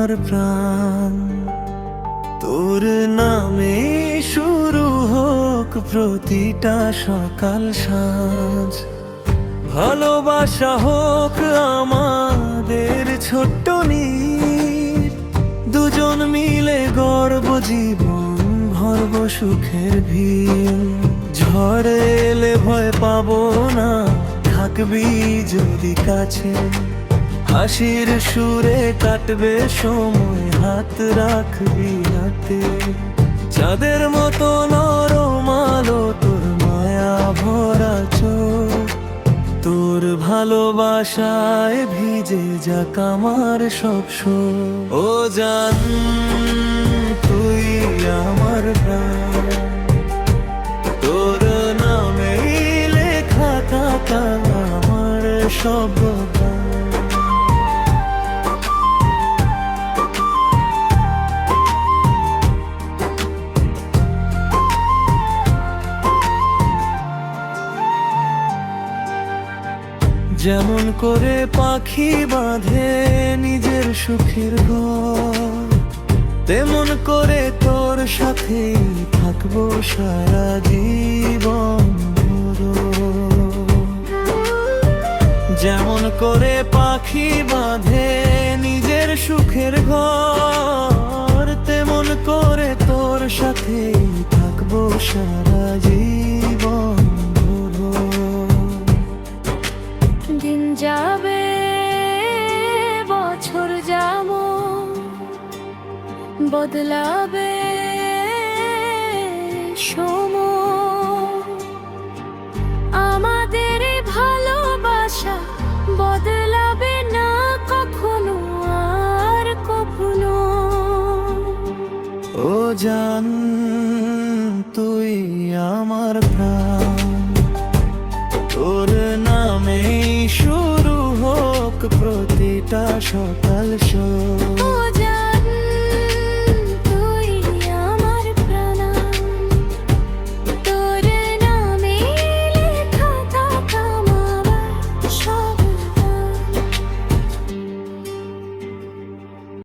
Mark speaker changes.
Speaker 1: আমার প্রাণ, তোর নামে শুরু হোক প্রতিটা সকাল সাঁঝ। ভালোবাসা হোক আমাদের ছোট্ট নীর, দুজন মিলে গর্ব জীবন ভরব সুখের ভিড়। ঝড় এলে ভয় পাবো না, থাকবি যদি কাছে, হাসির সুরে কাটবে সময়, হাত রাখবি হাতে। চাঁদের মতো নরম আলো, তোর মায়া ভরা চোখ, তোর ভালোবাসায় ভিজে যাক আমার সব শোক। ও জান তুই আমার প্রাণ, তোর নামে লেখা থাকা আমার সব গান। যেমন করে পাখি বাঁধে নিজের সুখের ঘর, তেমন করে তোর সাথে থাকবো সারা জীবন। যেমন করে পাখি বাঁধে নিজের সুখের ঘর, তেমন করে তোর সাথে থাকবো সারা জীবন।
Speaker 2: দিন যাবে বছর যাবো, বদলাবে সময়, আমাদের ভালোবাসা বদলাবে না কখনো আর কখনো।
Speaker 1: ও জান তুই আমার প্রাণ, তোর নামে শুরু হোক প্রতিটা সকাল